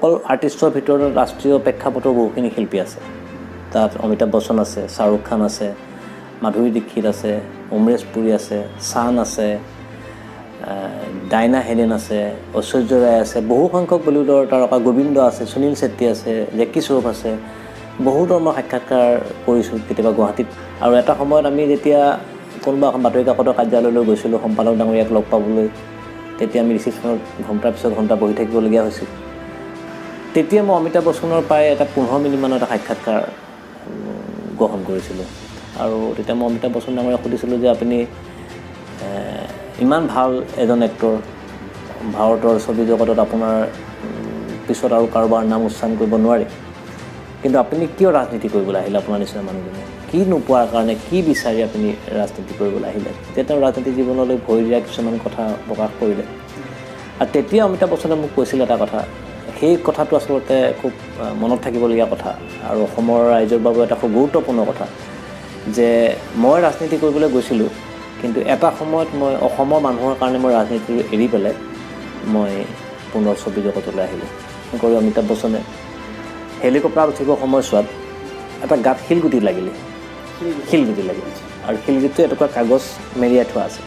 অকল আৰ্টিষ্টৰ ভিতৰত ৰাষ্ট্ৰীয় প্ৰেক্ষাপটৰ বহুখিনি শিল্পী আছে। তাত অমিতাভ বচ্চন আছে, শ্বাহৰুখ খান আছে, মাধুৰী দীক্ষিত আছে, অমৰেশ পুৰী আছে, চান আছে, ডাইনা হেলেন আছে, ঐশ্বৰ্য ৰায় আছে, বহু সংখ্যক বলিউডৰ তাৰকা গোবিন্দ আছে, সুনীল ছেত্ৰী আছে, জেকি শ্ৰফ আছে। বহুতৰ মই সাক্ষাৎকাৰ কৰিছোঁ কেতিয়াবা গুৱাহাটীত। আৰু এটা সময়ত আমি যেতিয়া কোনোবা এখন বাতৰি কাকতৰ কাৰ্যালয়লৈ গৈছিলোঁ সম্পাদক ডাঙৰীয়াক লগ পাবলৈ, তেতিয়া আমি ৰিচিপশ্যনত ঘণ্টাৰ পিছত ঘণ্টা বহি থাকিবলগীয়া হৈছিল। তেতিয়া মই অমিতাভ বচ্চনৰ প্ৰায় এটা 15 মিনিটমানৰ এটা সাক্ষাৎকাৰ গ্ৰহণ কৰিছিলোঁ। আৰু তেতিয়া মই অমিতাভ বচ্চন ডাঙৰীয়াক সুধিছিলোঁ যে আপুনি ইমান ভাল এজন এক্টৰ, ভাৰতৰ ছবি জগতত আপোনাৰ পিছত আৰু কাৰোবাৰ নাম উচ্চাৰণ কৰিব নোৱাৰে, কিন্তু আপুনি কিয় ৰাজনীতি কৰিবলৈ আহিলে? আপোনাৰ নিচিনা মানুহজনে কি নোপোৱাৰ কাৰণে, কি বিচাৰি আপুনি ৰাজনীতি কৰিবলৈ আহিলে? তেতিয়া তেওঁ ৰাজনীতি জীৱনলৈ ভৰি দিয়া কিছুমান কথা প্ৰকাশ কৰিলে। আৰু তেতিয়া অমিতাভ বচ্চনে মোক কৈছিল এটা কথা, সেই কথাটো আচলতে খুব মনত থাকিবলগীয়া কথা আৰু অসমৰ ৰাইজৰ বাবে এটা খুব গুৰুত্বপূৰ্ণ কথা, যে মই ৰাজনীতি কৰিবলৈ গৈছিলোঁ, কিন্তু এটা সময়ত মই অসমৰ মানুহৰ কাৰণে মই ৰাজনীতি এৰি পেলাই মই পুনৰ ছবি জগতলৈ আহিলোঁ। কৰি অমিতাভ বচ্চনে হেলিকপ্টাৰত উঠিব সময়ছোৱাত এটা গাত শিলগুটি লাগিলে, আৰু শিলগুটিটো এটুকুৰা কাগজ মেৰিয়াই থোৱা আছে।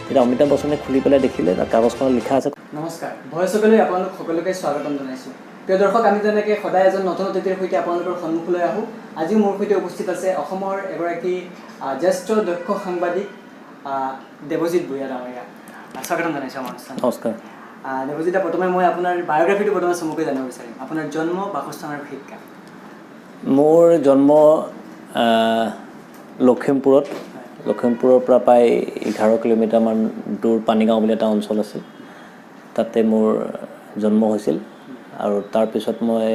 তেতিয়া অমিতাভ বচ্চনে খুলি পেলাই দেখিলে তাত কাগজখনত লিখা আছে। নমস্কাৰ, ভয়সকলৈ আপোনালোক সকলোকে স্বাগতম জনাইছোঁ। প্ৰিয় দৰ্শক, আমি যেনেকৈ সদায় এজন নতুন অতিথিৰ সৈতে আপোনালোকৰ সন্মুখলৈ আহোঁ, আজিও মোৰ সৈতে উপস্থিত আছে অসমৰ এগৰাকী জ্যেষ্ঠ দক্ষ সাংবাদিক দেৱজিৎ ভূঞা ডাঙৰীয়া। স্বাগতম জনাইছোঁ আমাৰ অনুষ্ঠানত। নমস্কাৰ। দেৱজিৎ, প্ৰথমে মই আপোনাৰ বায়োগ্ৰাফীটো প্ৰথমে চমুকৈ জানিব বিচাৰিম। আপোনাৰ জন্ম, বাসস্থান আৰু শিক্ষা। মোৰ জন্ম লখিমপুৰত। লখিমপুৰৰ পৰা প্ৰায় 11 কিলোমিটাৰমান দূৰ পানীগাঁও বুলি এটা অঞ্চল আছিল, তাতে মোৰ জন্ম হৈছিল। আৰু তাৰপিছত মই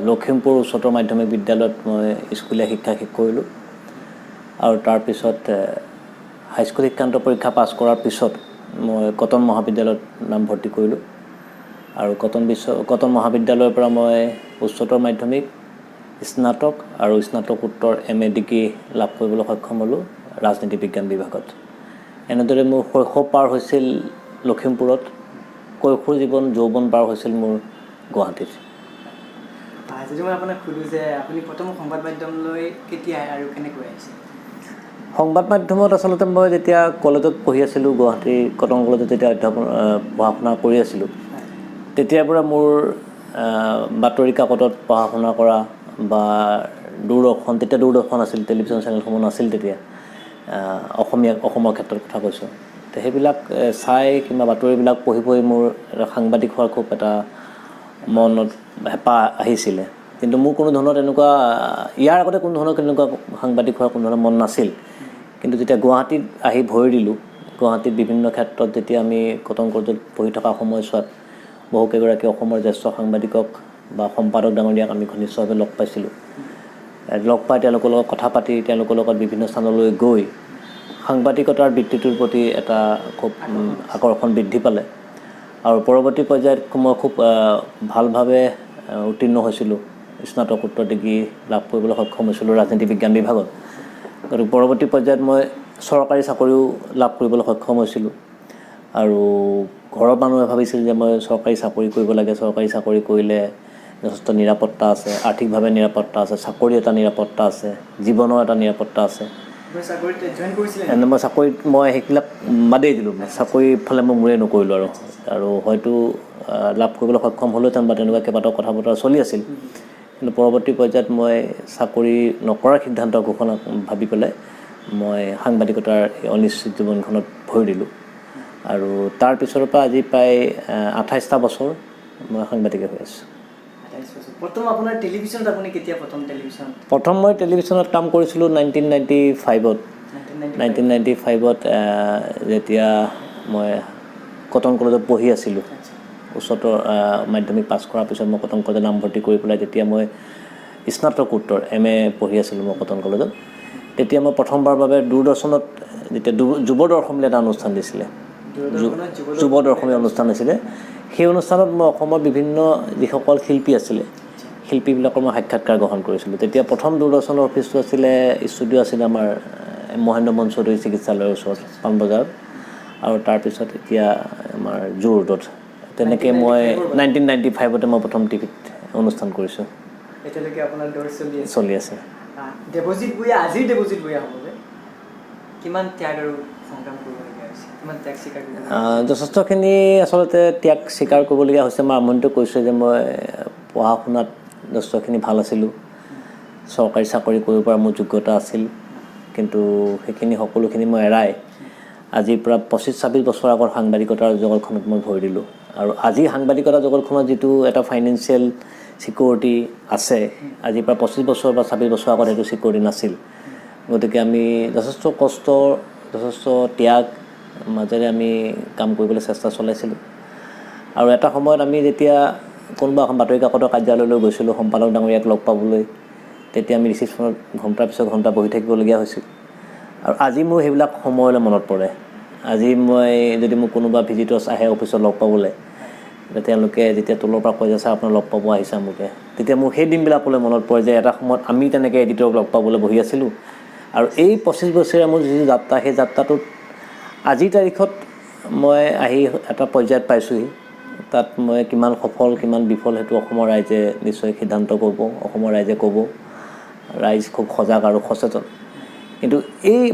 লখিমপুৰ উচ্চতৰ মাধ্যমিক বিদ্যালয়ত মই স্কুলীয়া শিক্ষা শেষ কৰিলোঁ। আৰু তাৰপিছত হাইস্কুল শিক্ষান্ত পৰীক্ষা পাছ কৰাৰ পিছত মই কটন মহাবিদ্যালয়ত নামভৰ্তি কৰিলোঁ। আৰু কটন মহাবিদ্যালয়ৰ পৰা মই উচ্চতৰ মাধ্যমিক, স্নাতক আৰু স্নাতকোত্তৰ MA ডিগ্ৰী লাভ কৰিবলৈ সক্ষম হ'লোঁ ৰাজনীতি বিজ্ঞান বিভাগত। এনেদৰে মোৰ শৈশৱ পাৰ হৈছিল লখিমপুৰত, কৈশোৰ জীৱন যৌৱন পাৰ হৈছিল মোৰ গুৱাহাটীত। যদি মই আপোনাক সুধোঁ যে আপুনি প্ৰথম সংবাদ মাধ্যমলৈ কেতিয়া আৰু কেনেকৈ আহিছে? সংবাদ মাধ্যমত আচলতে মই যেতিয়া কলেজত পঢ়ি আছিলোঁ, গুৱাহাটী কটন কলেজত যেতিয়া পঢ়া শুনা কৰি আছিলোঁ, তেতিয়াৰ পৰা মোৰ বাতৰি কাকতত পঢ়া শুনা কৰা বা দূৰদৰ্শন, তেতিয়া দূৰদৰ্শন আছিল, টেলিভিশ্যন চেনেলসমূহ নাছিল তেতিয়া, অসমৰ ক্ষেত্ৰত কথা কৈছোঁ। তো সেইবিলাক চাই কিংবা বাতৰিবিলাক পঢ়ি পঢ়ি মোৰ সাংবাদিক হোৱাৰ খুব এটা মনত হেঁপাহ আহিছিলে। কিন্তু মোৰ কোনো ধৰণৰ তেনেকুৱা ইয়াৰ আগতে কোনো ধৰণৰ তেনেকুৱা সাংবাদিক হোৱাৰ কোনো ধৰণৰ মন নাছিল। কিন্তু যেতিয়া গুৱাহাটীত আহি ভৰি দিলোঁ, গুৱাহাটীত বিভিন্ন ক্ষেত্ৰত যেতিয়া আমি কটন কলেজত পঢ়ি থকা সময়ছোৱাত বহুকেইগৰাকী অসমৰ জ্যেষ্ঠ সাংবাদিকক বা সম্পাদক ডাঙৰীয়াক আমি ঘনিষ্ঠভাৱে লগ পাইছিলোঁ। লগ পাই তেওঁলোকৰ লগত কথা পাতি, তেওঁলোকৰ লগত বিভিন্ন স্থানলৈ গৈ সাংবাদিকতাৰ বৃত্তিটোৰ প্ৰতি এটা খুব আকৰ্ষণ বৃদ্ধি পালে। আৰু পৰৱৰ্তী পৰ্যায়ত মই খুব ভালভাৱে উত্তীৰ্ণ হৈছিলোঁ, স্নাতকোত্তৰ ডিগ্ৰী লাভ কৰিবলৈ সক্ষম হৈছিলোঁ ৰাজনীতি বিজ্ঞান বিভাগত। গতিকে পৰৱৰ্তী পৰ্যায়ত মই চৰকাৰী চাকৰিও লাভ কৰিবলৈ সক্ষম হৈছিলোঁ। আৰু ঘৰৰ মানুহে ভাবিছিল যে মই চৰকাৰী চাকৰি কৰিব লাগে, চৰকাৰী চাকৰি কৰিলে যথেষ্ট নিৰাপত্তা আছে, আৰ্থিকভাৱে নিৰাপত্তা আছে, চাকৰি এটা নিৰাপত্তা আছে, জীৱনৰ এটা নিৰাপত্তা আছে। মই চাকৰিত সেইবিলাক বাদেই দিলোঁ, চাকৰিৰ ফালে মই মূৰে নকৰিলোঁ আৰু হয়তো লাভ কৰিবলৈ সক্ষম হ'লোহেঁতেন বা তেনেকুৱা কেইবাটাও কথা বতৰা চলি আছিল। কিন্তু পৰৱৰ্তী পৰ্যায়ত মই চাকৰি নকৰাৰ সিদ্ধান্ত ঘোষণা ভাবি পেলাই মই সাংবাদিকতাৰ এই অনিশ্চিত জীৱনখনত ভৰি দিলোঁ। আৰু তাৰ পিছৰ পৰা আজি প্ৰায় 28টা বছৰ মই সাংবাদিকে হৈ আছোঁ। প্ৰথম মই টেলিভিশ্যনত কাম কৰিছিলোঁ 1995ত। 1995ত যেতিয়া মই কটন কলেজত পঢ়ি আছিলোঁ, উচ্চতৰ মাধ্যমিক পাছ কৰাৰ পিছত মই কটন কলেজত নামভৰ্তি কৰি পেলাই তেতিয়া মই স্নাতকোত্তৰ MA পঢ়ি আছিলোঁ মই কটন কলেজত। তেতিয়া মই প্ৰথমবাৰৰ বাবে দূৰদৰ্শনত যেতিয়া যুৱ দৰ্শন বুলি এটা অনুষ্ঠান দিছিলে, যুৱ দৰ্শনী অনুষ্ঠান হৈছিলে, সেই অনুষ্ঠানত মই অসমৰ বিভিন্ন যিসকল শিল্পী আছিলে, শিল্পীবিলাকৰ মই সাক্ষাৎকাৰ গ্ৰহণ কৰিছিলোঁ। তেতিয়া প্ৰথম দূৰদৰ্শনৰ অফিচটো আছিলে, ষ্টুডিঅ' আছিলে আমাৰ মহেন্দ্ৰ মোহন চৌধুৰী চিকিৎসালয়ৰ ওচৰত পাণবজাৰত। আৰু তাৰপিছত এতিয়া আমাৰ জু ৰোডত তেনেকৈ মই 1995তে মই প্ৰথম টিভিত অনুষ্ঠান কৰিছোঁ। এতিয়ালৈকে আপোনাৰ দৌৰ চলি আছে। দেৱজিৎ ভূঞা, আজিৰ দেৱজিৎ ভূঞা হ'বলৈ কিমান ত্যাগ আৰু সংগ্ৰাম কৰিবলগীয়া হৈছে, কিমান ত্যাগ স্বীকাৰ কৰিবলগীয়া? যথেষ্টখিনি আচলতে ত্যাগ স্বীকাৰ কৰিবলগীয়া হৈছে। মই আৰম্ভণিতে কৈছোঁ যে মই পঢ়া শুনাত যথেষ্টখিনি ভাল আছিলোঁ, চৰকাৰী চাকৰি কৰিব পৰা মোৰ যোগ্যতা আছিল, কিন্তু সেইখিনি সকলোখিনি মই এৰাই আজিৰ পৰা 25-26 বছৰ আগৰ সাংবাদিকতাৰ জগতখনত মই ভৰি দিলোঁ। আৰু আজি সাংবাদিকতা জগতখনত যিটো এটা ফাইনেন্সিয়েল ছিকিউৰিটি আছে, আজিৰ পৰা 25 বছৰ বা 26 বছৰ আগত সেইটো ছিকিউৰিটি নাছিল। গতিকে আমি যথেষ্ট কষ্ট, যথেষ্ট ত্যাগ মাজেৰে আমি কাম কৰিবলৈ চেষ্টা চলাইছিলোঁ। আৰু এটা সময়ত আমি যেতিয়া কোনোবা এখন বাতৰি কাকতৰ কাৰ্যালয়লৈ গৈছিলোঁ সম্পাদক ডাঙৰীয়াক লগ পাবলৈ, তেতিয়া আমি ৰিচিপশ্যনত ঘণ্টাৰ পিছত ঘণ্টা বহি থাকিবলগীয়া হৈছিল। আৰু আজি মোৰ সেইবিলাক সময়লৈ মনত পৰে। আজি মই যদি মোক কোনোবা ভিজিটৰ্ছ আহে অফিচত লগ পাবলৈ, তেওঁলোকে যেতিয়া তলৰ পৰা কৈ আছে আপোনাৰ লগ পাব আহিছে আমুকে, তেতিয়া মোৰ সেই দিনবিলাকলৈ মনত পৰে যে এটা সময়ত আমি তেনেকৈ এডিটৰক লগ পাবলৈ বহি আছিলোঁ। আৰু এই 25 বছৰীয়া মোৰ যিটো যাত্ৰা, সেই যাত্ৰাটোত আজিৰ তাৰিখত মই আহি এটা পৰ্যায়ত পাইছোঁহি। তাত মই কিমান সফল কিমান বিফল সেইটো অসমৰ ৰাইজে নিশ্চয় সিদ্ধান্ত কৰিব, অসমৰ ৰাইজে ক'ব। ৰাইজ খুব সজাগ আৰু সচেতন। কিন্তু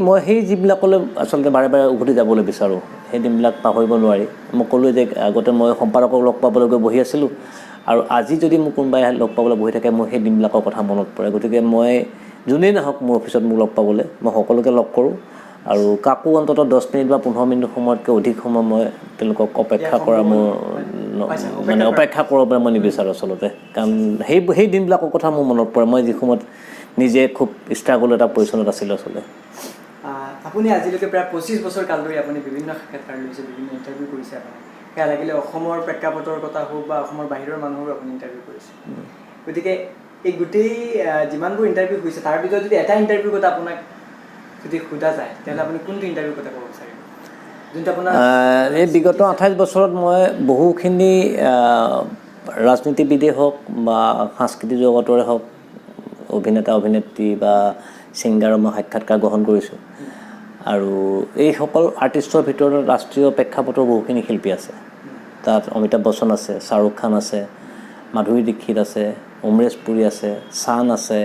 মই সেই যিবিলাকলৈ আচলতে বাৰে বাৰে উভতি যাবলৈ বিচাৰোঁ, সেই দিনবিলাক পাহৰিব নোৱাৰি। মই ক'লোৱে যে আগতে মই সম্পাদকক লগ পাবলৈ গৈ বহি আছিলোঁ, আৰু আজি যদি মোক কোনোবাই লগ পাবলৈ বহি থাকে মোৰ সেই দিনবিলাকৰ কথা মনত পৰে। গতিকে মই যোনেই নাহক মোৰ অফিচত মোক লগ পাবলৈ, মই সকলোকে লগ কৰোঁ। আৰু কাকো অন্ততঃ 10 মিনিট বা 15 মিনিট সময়তকৈ অধিক সময় মই তেওঁলোকক অপেক্ষা কৰা অপেক্ষা কৰিবলৈ মই নিবিচাৰোঁ আচলতে। কাৰণ সেই দিনবিলাকৰ কথা মোৰ মনত পৰে, মই যি সময়ত নিজে খুব ষ্ট্ৰাগল এটা পজিশ্যনত আছিলোঁ আচলতে। আপুনি আজিলৈকে প্ৰায় 25 বছৰ কাল ধৰি আপুনি বিভিন্ন সাক্ষাৎকাৰ লৈছে, বিভিন্ন ইণ্টাৰভিউ কৰিছে। আপুনি সেয়া লাগিলে অসমৰ প্ৰেক্ষাপটৰ কথা হওক বা অসমৰ বাহিৰৰ মানুহৰো আপুনি ইণ্টাৰভিউ কৰিছে। গতিকে এই গোটেই যিমানবোৰ ইণ্টাৰভিউ হৈছে তাৰ ভিতৰত যদি এটা ইণ্টাৰভিউৰ কথা আপোনাক যদি সোধা যায়, তেতিয়াহ'লে আপুনি কোনটো ইণ্টাৰভিউৰ কথা ক'ব বিচাৰিব? যোনটো আপোনাৰ এই বিগত 28 বছৰত মই বহুখিনি ৰাজনীতিবিদেই হওক বা সাংস্কৃতিক জগতৰে হওক, অভিনেতা অভিনেত্ৰী বা ছিংগাৰৰ মই সাক্ষাৎকাৰ গ্ৰহণ কৰিছোঁ। আৰু এইসকল আৰ্টিষ্টৰ ভিতৰত ৰাষ্ট্ৰীয় প্ৰেক্ষাপটৰ বহুখিনি শিল্পী আছে। তাত অমিতাভ বচ্চন আছে, শ্বাহৰুখ খান আছে, মাধুৰী দীক্ষিত আছে, অমৰেশ পুৰী আছে, চান আছে,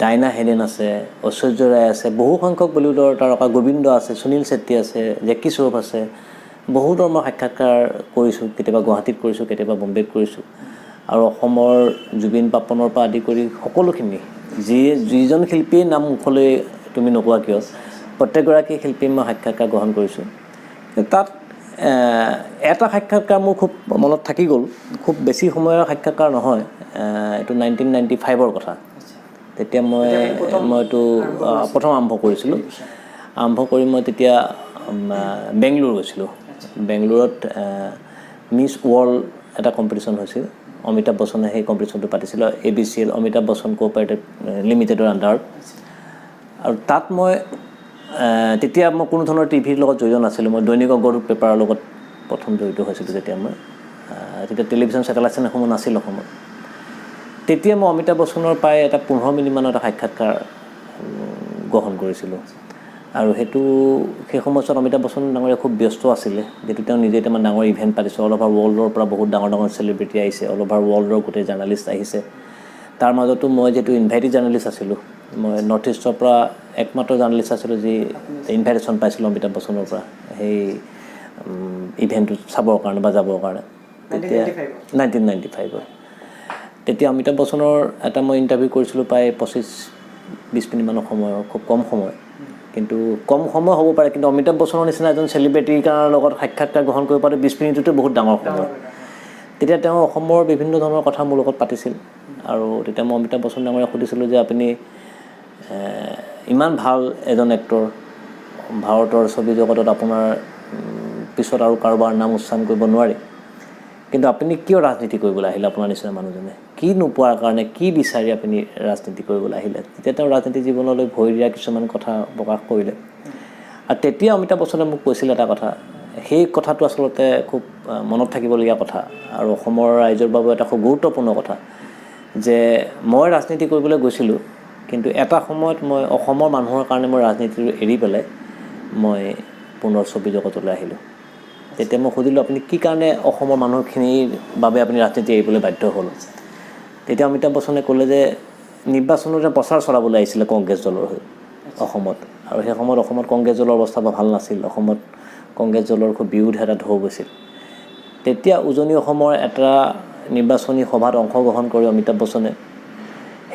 ডাইনা হেডেন আছে, ঐশ্বৰ্য ৰায় আছে, বহু সংখ্যক বলিউডৰ তাৰকা গোবিন্দ আছে, সুনীল ছেত্ৰী আছে, জেকি শ্ৰফ আছে। বহুতৰ মই সাক্ষাৎকাৰ কৰিছোঁ, কেতিয়াবা গুৱাহাটীত কৰিছোঁ, কেতিয়াবা বম্বেত কৰিছোঁ। আৰু অসমৰ জুবিন পাপনৰ পৰা আদি কৰি সকলোখিনি যিজন শিল্পীয়ে নাম মুখলৈ তুমি নোকোৱা কিয়, প্ৰত্যেকগৰাকী শিল্পীয়ে মই সাক্ষাৎকাৰ গ্ৰহণ কৰিছোঁ। তাত এটা সাক্ষাৎকাৰ মোৰ খুব মনত থাকি গ'ল, খুব বেছি সময়ৰ সাক্ষাৎকাৰ নহয়, এইটো 1995ৰ কথা। তেতিয়া মইতো প্ৰথম আৰম্ভ কৰিছিলোঁ। আৰম্ভ কৰি মই তেতিয়া বেংগলোৰ গৈছিলোঁ। বেংগলোৰত মিছ ৱৰ্ল্ড এটা কম্পিটিশ্যন হৈছিল। অমিতাভ বচ্চনে সেই কম্পিটিশ্যনটো পাতিছিল, ABCL অমিতাভ বচ্চন কোঅপাৰেটিভ লিমিটেডৰ আণ্ডাৰত। আৰু তাত তেতিয়া মই কোনো ধৰণৰ টিভিৰ লগত জড়িত নাছিলোঁ। মই দৈনিক অগ্ৰদূত পেপাৰৰ লগত প্ৰথম জড়িত হৈছিলোঁ। তেতিয়া টেলিভিশ্যন ছেটেলাইট চেনেলসমূহ নাছিল অসমত। তেতিয়া মই অমিতাভ বচ্চনৰ প্ৰায় এটা 15 মিনিটমানৰ এটা সাক্ষাৎকাৰ গ্ৰহণ কৰিছিলোঁ। আৰু সেই সময়ছোৱাত অমিতাভ বচ্চন ডাঙৰীয়া খুব ব্যস্ত আছিলে, যিহেতু তেওঁ নিজে এতিয়া ডাঙৰ ইভেণ্ট পাতিছে। অল অভাৰ ৱৰ্ল্ডৰ পৰা বহুত ডাঙৰ ডাঙৰ চেলিব্ৰিটি আহিছে, অল অভাৰ ৱৰ্ল্ডৰ গোটেই জাৰ্ণালিষ্ট আহিছে। তাৰ মাজতো মই যিহেতু ইনভাইটেড জাৰ্ণালিষ্ট আছিলোঁ, মই নৰ্থ ইষ্টৰ পৰা একমাত্ৰ জাৰ্ণালিষ্ট আছিলোঁ যি ইনভাইটেশ্যন পাইছিলোঁ অমিতাভ বচ্চনৰ পৰা সেই ইভেণ্টটোত চাবৰ কাৰণে বা যাবৰ কাৰণে। তেতিয়া 1995ত তেতিয়া অমিতাভ বচ্চনৰ এটা মই ইণ্টাৰভিউ কৰিছিলোঁ প্ৰায় 25-20 মিনিটমানৰ সময়, খুব কম সময়। কিন্তু কম সময় হ'ব পাৰে, কিন্তু অমিতাভ বচ্চনৰ নিচিনা এজন চেলিব্ৰিটিৰ লগত সাক্ষাৎকাৰ গ্ৰহণ কৰিব পাৰে 20 মিনিটতে বহুত ডাঙৰ সময়। তেতিয়া তেওঁ অসমৰ বিভিন্ন ধৰণৰ কথা মোৰ লগত পাতিছিল। আৰু তেতিয়া মই অমিতাভ বচ্চন ডাঙৰীয়াক সুধিছিলোঁ যে আপুনি ইমান ভাল এজন এক্টৰ, ভাৰতৰ ছবি জগতত আপোনাৰ পিছত আৰু কাৰোবাৰ নাম উচ্চাৰণ কৰিব নোৱাৰি, কিন্তু আপুনি কিয় ৰাজনীতি কৰিবলৈ আহিলে? আপোনাৰ নিচিনা মানুহজনে কি নোপোৱাৰ কাৰণে, কি বিচাৰি আপুনি ৰাজনীতি কৰিবলৈ আহিলে? তেতিয়া তেওঁ ৰাজনীতি জীৱনলৈ ভৰি দিয়া কিছুমান কথা প্ৰকাশ কৰিলে। আৰু তেতিয়া অমিতাভ বচ্চনে মোক কৈছিল এটা কথা, সেই কথাটো আচলতে খুব মনত থাকিবলগীয়া কথা আৰু অসমৰ ৰাইজৰ বাবে এটা খুব গুৰুত্বপূৰ্ণ কথা, যে মই ৰাজনীতি কৰিবলৈ গৈছিলোঁ, কিন্তু এটা সময়ত মই অসমৰ মানুহৰ কাৰণে মই ৰাজনীতিটো এৰি পেলাই মই পুনৰ ছবি জগতলৈ আহিলোঁ। তেতিয়া মই সুধিলোঁ আপুনি কি কাৰণে অসমৰ মানুহখিনিৰ বাবে আপুনি ৰাজনীতি এৰিবলৈ বাধ্য হ'ল তেতিয়া অমিতাভ বচ্চনে ক'লে যে নিৰ্বাচনতে প্ৰচাৰ চলাবলৈ আহিছিলে কংগ্ৰেছ দলৰ হৈ অসমত আৰু সেই সময়ত অসমত কংগ্ৰেছ দলৰ অৱস্থা ভাল নাছিল অসমত কংগ্ৰেছ দলৰ খুব বিৰোধ এটা ঢৌ গৈছিল তেতিয়া উজনি অসমৰ এটা নিৰ্বাচনী সভাত অংশগ্ৰহণ কৰি অমিতাভ বচ্চনে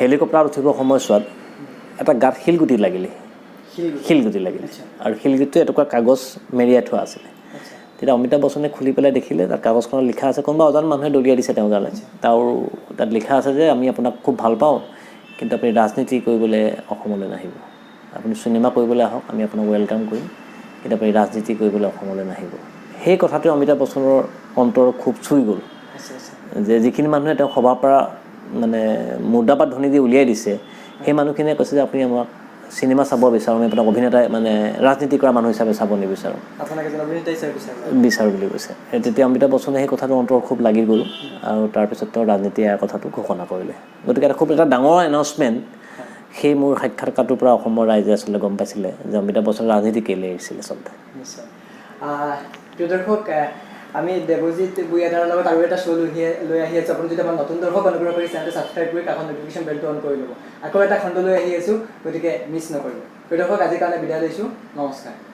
হেলিকপ্টাৰত উঠিব সময়ছোৱাত এটা গাঁত শিলগুটি লাগিলে আৰু শিলগুটিটো এটুকুৰা কাগজ মেৰিয়াই থোৱা আছিলে তেতিয়া অমিতাভ বচ্চনে খুলি পেলাই দেখিলে তাত কাগজখনত লিখা আছে কোনোবা অজান মানুহে দলিয়াই দিছে তেওঁ গালৈ তাত লিখা আছে যে আমি আপোনাক খুব ভাল পাওঁ কিন্তু আপুনি ৰাজনীতি কৰিবলৈ অসমলৈ নাহিব আপুনি চিনেমা কৰিবলৈ আহক আমি আপোনাক ৱেলকাম কৰিম কিন্তু আপুনি ৰাজনীতি কৰিবলৈ অসমলৈ নাহিব সেই কথাটোৱে অমিতাভ বচ্চনৰ অন্তৰ খুব চুই গ'ল যে যিখিনি মানুহে তেওঁ সভাৰ পৰা মানে মুৰ্দাবাদ ধ্বনি দি উলিয়াই দিছে সেই মানুহখিনিয়ে কৈছে যে আপুনি আমাক চিনেমা চাব বিচাৰোঁ আমি আপোনাক অভিনেতাই মানে ৰাজনীতি কৰা মানুহ হিচাপে চাব নিবিচাৰোঁ বিচাৰোঁ বুলি কৈছে তেতিয়া অমিতাভ বচ্চনে সেই কথাটো অন্তৰ খুব লাগি গ'ল আৰু তাৰপিছত তেওঁ ৰাজনীতি এৰাৰ কথাটো ঘোষণা কৰিলে গতিকে এটা খুব এটা ডাঙৰ এনাউন্সমেণ্ট সেই মোৰ সাক্ষাৎকাৰটোৰ পৰা অসমৰ ৰাইজে আচলতে গম পাইছিলে যে অমিতাভ বচ্চনে ৰাজনীতি কেলৈ এৰিছিলে আচলতে প্ৰিয় দৰ্শক আমি দেৱজিৎ ভূঞাদাৰৰ লগত আৰু এটা শ্ব' লৈ আহি আছোঁ আপুনি যদি আমাৰ নতুন দৰ্শক অনুগ্ৰহ কৰি চেনেলটো ছাবস্ক্ৰাইব কৰি কাষত নটিফিকেশ্যন বেলটো অন কৰি ল'ব আকৌ এটা খণ্ড লৈ আহি আছোঁ গতিকে মিছ নকৰিব প্ৰিয় দৰ্শক আজিৰ কাৰণে বিদায় লৈছোঁ নমস্কাৰ